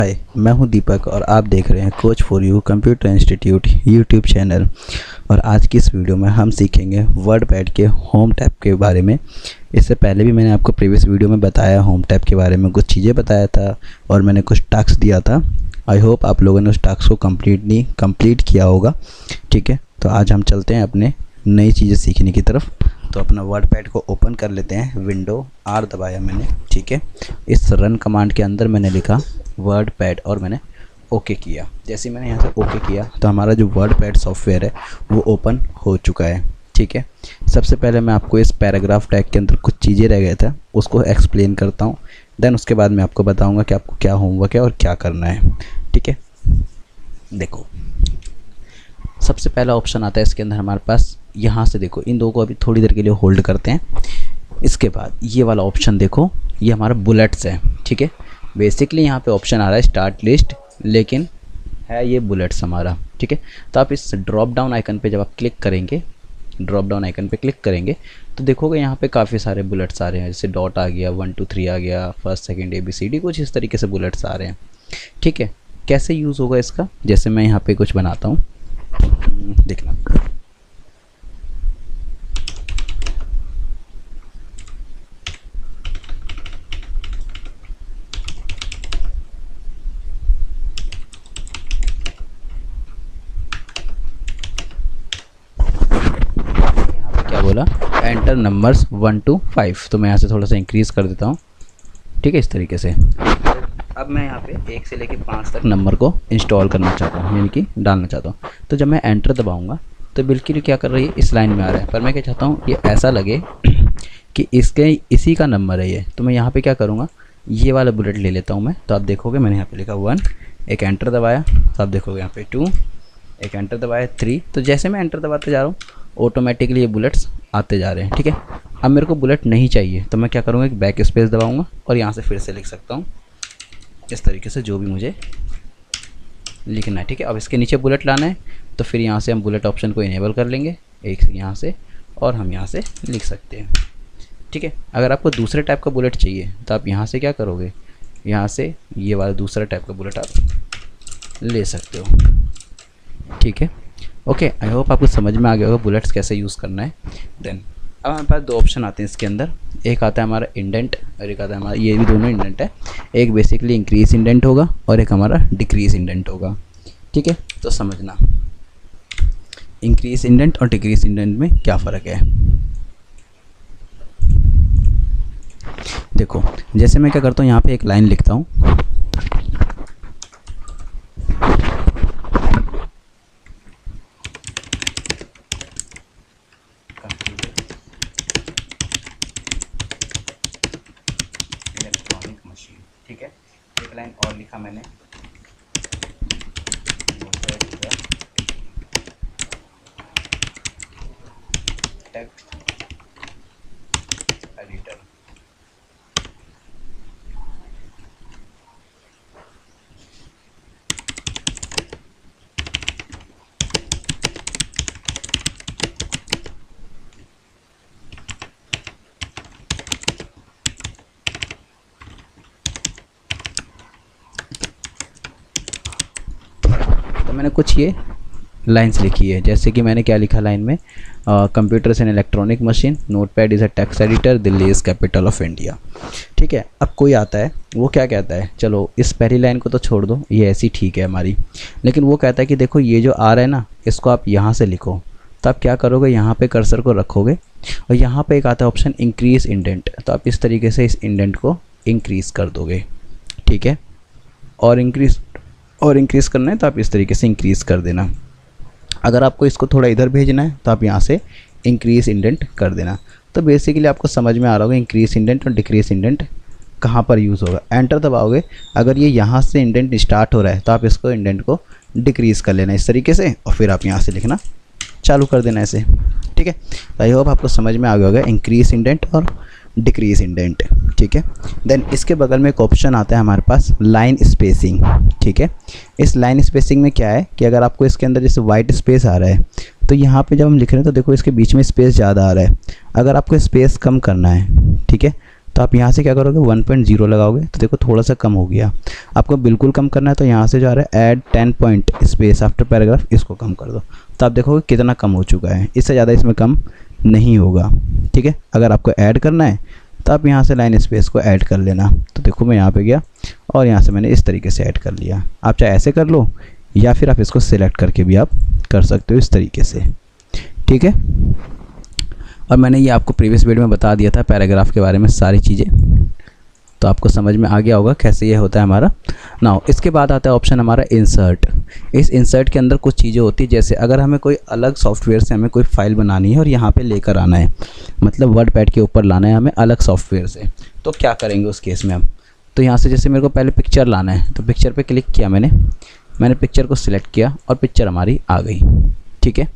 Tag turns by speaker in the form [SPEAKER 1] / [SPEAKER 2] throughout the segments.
[SPEAKER 1] हाय, मैं हूं दीपक और आप देख रहे हैं coach for you computer institute YouTube channel. और आज की इस वीडियो में हम सीखेंगे वर्डपैड के होम टैब के बारे में। इससे पहले भी मैंने आपको प्रीवियस वीडियो में बताया, होम टैब के बारे में कुछ चीज़ें बताया था और मैंने कुछ टास्क दिया था। आई होप आप लोगों ने उस टास्क को कंप्लीट किया होगा। ठीक है, तो आज हम चलते हैं अपने नई चीज़ें सीखने की तरफ। तो अपना वर्डपैड को ओपन कर लेते हैं। विंडो आर दबाया मैंने। ठीक है, इस रन कमांड के अंदर मैंने लिखा वर्डपैड और मैंने ओके किया। जैसे मैंने यहाँ से ओके किया तो हमारा जो वर्डपैड सॉफ्टवेयर है वो ओपन हो चुका है। ठीक है, सबसे पहले मैं आपको इस पैराग्राफ टैग के अंदर कुछ चीज़ें रह गए थे उसको एक्सप्लेन करता हूँ। देन उसके बाद मैं आपको बताऊँगा कि आपको क्या होमवर्क है और क्या करना है। ठीक है, देखो सबसे पहला ऑप्शन आता है इसके अंदर हमारे पास। यहाँ से देखो, इन दो को अभी थोड़ी देर के लिए होल्ड करते हैं। इसके बाद ये वाला ऑप्शन देखो, ये हमारा बुलेट्स है। ठीक है, बेसिकली यहाँ पे ऑप्शन आ रहा है स्टार्ट लिस्ट, लेकिन है ये बुलेट्स हमारा। ठीक है, तो आप इस ड्रॉप डाउन आइकन पे जब आप क्लिक करेंगे, ड्रॉप डाउन आइकन पे क्लिक करेंगे तो देखोगे यहाँ पे काफ़ी सारे बुलेट्स आ रहे हैं। जैसे डॉट आ गया, 1 2 3 आ गया, फर्स्ट सेकंड ABCD, कुछ इस तरीके से बुलेट्स आ रहे हैं। ठीक है, कैसे यूज़ होगा इसका, जैसे मैं यहाँ पे कुछ बनाता हूँ, देखना। क्या बोला, एंटर नंबर्स 1 to 5। तो मैं यहाँ से थोड़ा सा इंक्रीज़ कर देता हूँ। ठीक है, इस तरीके से। अब मैं यहाँ पे 1 से लेकर 5 तक नंबर को इंस्टॉल करना चाहता हूँ, यानी कि डालना चाहता हूँ। तो जब मैं एंटर दबाऊँगा तो बिल्कुल क्या कर रही है, इस लाइन में आ रहा है। पर मैं क्या चाहता हूँ, ये ऐसा लगे कि इसी का नंबर है ये। तो मैं यहाँ पे क्या करूँगा, ये वाला बुलेट ले लेता हूँ मैं। तो आप देखोगे मैंने यहाँ पे लिखा 1, एक एंटर दबाया तो आप देखोगे यहाँ पे 2, एक एंटर दबाया 3। तो जैसे मैं एंटर दबाते जा रहा हूँ ऑटोमेटिकली ये बुलेट्स आते जा रहे हैं। ठीक है, अब मेरे को बुलेट नहीं चाहिए तो मैं क्या करूँगा, एक बैक स्पेस दबाऊँगा और यहाँ से फिर से लिख सकता हूँ इस तरीके से जो भी मुझे लिखना है। ठीक है, अब इसके नीचे बुलेट लाना है तो फिर यहाँ से हम बुलेट ऑप्शन को इनेबल कर लेंगे, एक यहाँ से, और हम यहाँ से लिख सकते हैं। ठीक है, अगर आपको दूसरे टाइप का बुलेट चाहिए तो आप यहाँ से क्या करोगे, यहाँ से ये वाला दूसरा टाइप का बुलेट आप ले सकते हो। ठीक है, ओके, आई होप आपको समझ में आ गया होगा बुलेट्स कैसे यूज़ करना है। देन अब हमारे पास दो ऑप्शन आते हैं इसके अंदर। एक आता है हमारा इंडेंट और एक आता है हमारा, ये भी दोनों इंडेंट है। एक बेसिकली इंक्रीज इंडेंट होगा और एक हमारा डिक्रीज इंडेंट होगा। ठीक है, तो समझना इंक्रीज इंडेंट और डिक्रीज इंडेंट में क्या फ़र्क है। देखो, जैसे मैं क्या करता हूँ, यहाँ पे एक लाइन लिखता हूँ, इलेक्ट्रॉनिक मशीन। ठीक है, एक लाइन और लिखा मैंने, टेक्स्ट एडिटर। तो मैंने कुछ ये लाइंस लिखी है, जैसे कि मैंने क्या लिखा लाइन में, computers and electronic machine, notepad is a text editor, Delhi is capital of India. ठीक है, अब कोई आता है वो क्या कहता है, चलो इस पहली लाइन को तो छोड़ दो, ये ऐसी ठीक है हमारी, लेकिन वो कहता है कि देखो ये जो आ रहा है ना, इसको आप यहाँ से लिखो। तो आप क्या करोगे, यहाँ पे कर्सर को रखोगे और यहाँ पे एक आता है ऑप्शन इंक्रीज इंडेंट। तो आप इस तरीके से इस इंडेंट को इंक्रीज़ कर दोगे। ठीक है, और इंक्रीज़ करना है तो आप इस तरीके से इंक्रीज़ कर देना। अगर आपको इसको थोड़ा इधर भेजना है तो आप यहाँ से इंक्रीज़ इंडेंट कर देना। तो बेसिकली आपको समझ में आ रहा होगा इंक्रीज़ इंडेंट और डिक्रीज़ इंडेंट कहाँ पर यूज़ होगा। एंटर दबाओगे, अगर ये यहाँ से इंडेंट स्टार्ट हो रहा है तो आप इसको इंडेंट को डिक्रीज़ कर लेना इस तरीके से, और फिर आप यहाँ से लिखना चालू कर देना ऐसे। ठीक है, आई होप आपको समझ में आ गया होगा इंक्रीज़ इंडेंट और डिक्रीज़ इंडेंट। ठीक है, देन इसके बगल में एक ऑप्शन आता है हमारे पास लाइन स्पेसिंग। ठीक है, इस लाइन स्पेसिंग में क्या है कि अगर आपको इसके अंदर जैसे वाइट स्पेस आ रहा है तो यहाँ पे जब हम लिख रहे हैं तो देखो इसके बीच में स्पेस ज़्यादा आ रहा है। अगर आपको स्पेस कम करना है, ठीक है, तो आप यहाँ से क्या करोगे 1.0 लगाओगे तो देखो थोड़ा सा कम हो गया। आपको बिल्कुल कम करना है तो यहाँ से जो आ रहा है add 10 point space after paragraph, इसको कम कर दो तो आप देखोगे कितना कम हो चुका है। इससे ज़्यादा इसमें कम नहीं होगा, ठीक है। अगर आपको ऐड करना है तो आप यहाँ से लाइन स्पेस को ऐड कर लेना। तो देखो मैं यहाँ पे गया और यहाँ से मैंने इस तरीके से ऐड कर लिया। आप चाहे ऐसे कर लो या फिर आप इसको सिलेक्ट करके भी आप कर सकते हो इस तरीके से, ठीक है। और मैंने ये आपको प्रीवियस वीडियो में बता दिया था पैराग्राफ के बारे में सारी चीज़ें, तो आपको समझ में आ गया होगा कैसे ये होता है हमारा। नाउ इसके बाद आता है ऑप्शन हमारा इंसर्ट। इस इंसर्ट के अंदर कुछ चीज़ें होती है, जैसे अगर हमें कोई अलग सॉफ्टवेयर से हमें कोई फाइल बनानी है और यहाँ पे लेकर आना है, मतलब वर्डपैड के ऊपर लाना है हमें अलग सॉफ्टवेयर से, तो क्या करेंगे उस केस में हम। तो यहाँ से जैसे मेरे को पहले पिक्चर लाना है तो पिक्चर पर क्लिक किया मैंने पिक्चर को सिलेक्ट किया और पिक्चर हमारी आ गई, ठीक है।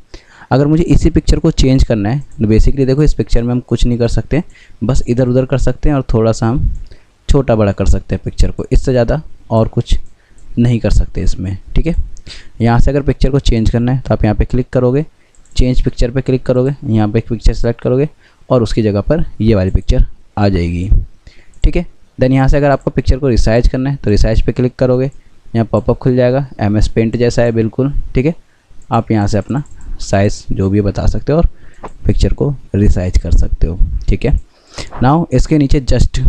[SPEAKER 1] अगर मुझे इसी पिक्चर को चेंज करना है तो बेसिकली देखो इस पिक्चर में हम कुछ नहीं कर सकते, बस इधर उधर कर सकते हैं और थोड़ा सा हम छोटा बड़ा कर सकते हैं पिक्चर को, इससे ज़्यादा और कुछ नहीं कर सकते इसमें, ठीक है। यहाँ से अगर पिक्चर को चेंज करना है तो आप यहाँ पे क्लिक करोगे, चेंज पिक्चर पे क्लिक करोगे, यहाँ पे एक पिक्चर सेलेक्ट करोगे और उसकी जगह पर ये वाली पिक्चर आ जाएगी, ठीक है। देन यहाँ से अगर आपको पिक्चर को रिसाइज करना है तो रिसाइज पे क्लिक करोगे, यहाँ पॉपअप खुल जाएगा, MS पेंट जैसा है बिल्कुल, ठीक है। आप यहाँ से अपना साइज़ जो भी बता सकते हो और पिक्चर को रिसाइज कर सकते हो, ठीक है। नाउ इसके नीचे जस्ट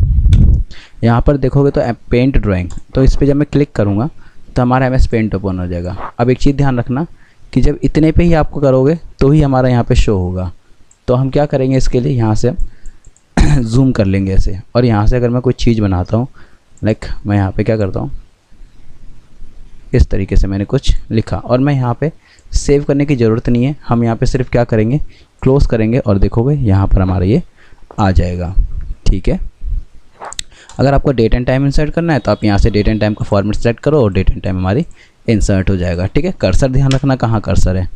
[SPEAKER 1] यहाँ पर देखोगे तो पेंट ड्राइंग, तो इस पर जब मैं क्लिक करूँगा तो हमारा MS पेंट ओपन हो जाएगा। अब एक चीज़ ध्यान रखना कि जब इतने पे ही आपको करोगे तो ही हमारा यहाँ पे शो होगा। तो हम क्या करेंगे इसके लिए, यहाँ से जूम कर लेंगे ऐसे, और यहाँ से अगर मैं कोई चीज़ बनाता हूँ, लाइक मैं यहाँ पे क्या करता हूँ, इस तरीके से मैंने कुछ लिखा और मैं यहाँ पे सेव करने की ज़रूरत नहीं है। हम यहाँ पे सिर्फ क्या करेंगे, क्लोज़ करेंगे और देखोगे यहाँ पर हमारा ये आ जाएगा, ठीक है। अगर आपको डेट एंड टाइम इंसर्ट करना है तो आप यहाँ से डेट एंड टाइम का फॉर्मेट सेलेक्ट करो और डेट एंड टाइम हमारी इंसर्ट हो जाएगा, ठीक है। कर्सर ध्यान रखना कहाँ कर्सर है।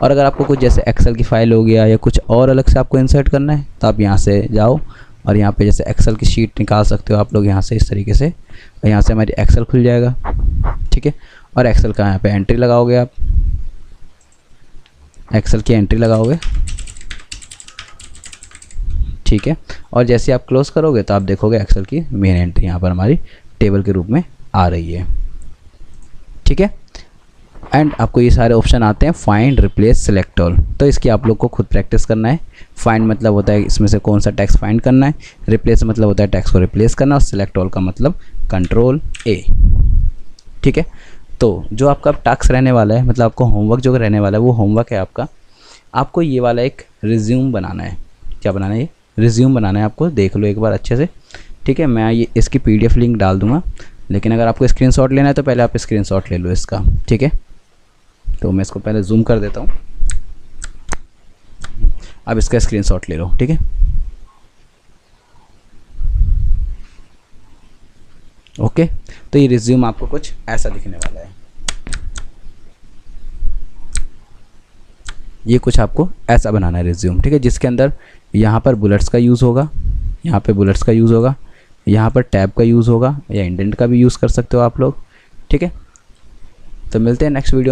[SPEAKER 1] और अगर आपको कुछ जैसे एक्सेल की फ़ाइल हो गया या कुछ और अलग से आपको इंसर्ट करना है तो आप यहाँ से जाओ और यहाँ पे जैसे एक्सेल की शीट निकाल सकते हो आप लोग यहाँ से इस तरीके से, और यहाँ से हमारी एक्सेल खुल जाएगा, ठीक है। और एक्सेल का यहाँ पे एंट्री लगाओगे, आप एक्सेल की एंट्री लगाओगे, ठीक है। और जैसे आप क्लोज़ करोगे तो आप देखोगे एक्सेल की मेन एंट्री यहाँ पर हमारी टेबल के रूप में आ रही है, ठीक है। एंड आपको ये सारे ऑप्शन आते हैं फाइंड, रिप्लेस, सेलेक्ट ऑल। तो इसकी आप लोग को खुद प्रैक्टिस करना है। फाइंड मतलब होता है इसमें से कौन सा टेक्स्ट फाइंड करना है, रिप्लेस मतलब होता है टेक्स्ट को रिप्लेस करना, और सेलेक्ट ऑल का मतलब कंट्रोल A, ठीक है। तो जो आपका टास्क रहने वाला है, मतलब आपको होमवर्क जो रहने वाला है वो होमवर्क है आपको ये वाला एक रिज्यूम बनाना है। क्या बनाना है, ये रिज्यूम बनाना है आपको, देख लो एक बार अच्छे से, ठीक है। मैं ये इसकी PDF लिंक डाल दूंगा, लेकिन अगर आपको स्क्रीनशॉट लेना है तो पहले आप स्क्रीनशॉट ले लो इसका, ठीक है। तो मैं इसको पहले जूम कर देता हूँ, अब इसका स्क्रीनशॉट ले लो, ठीक है। ओके, तो ये रिज्यूम आपको कुछ ऐसा दिखने वाला है। ये कुछ आपको ऐसा बनाना है रिज्यूम, ठीक है, जिसके अंदर यहाँ पर बुलेट्स का यूज़ होगा, यहाँ पे बुलेट्स का यूज़ होगा, यहाँ पर टैब का यूज़ होगा या इंडेंट का भी यूज़ कर सकते हो आप लोग, ठीक है। तो मिलते हैं नेक्स्ट वीडियो।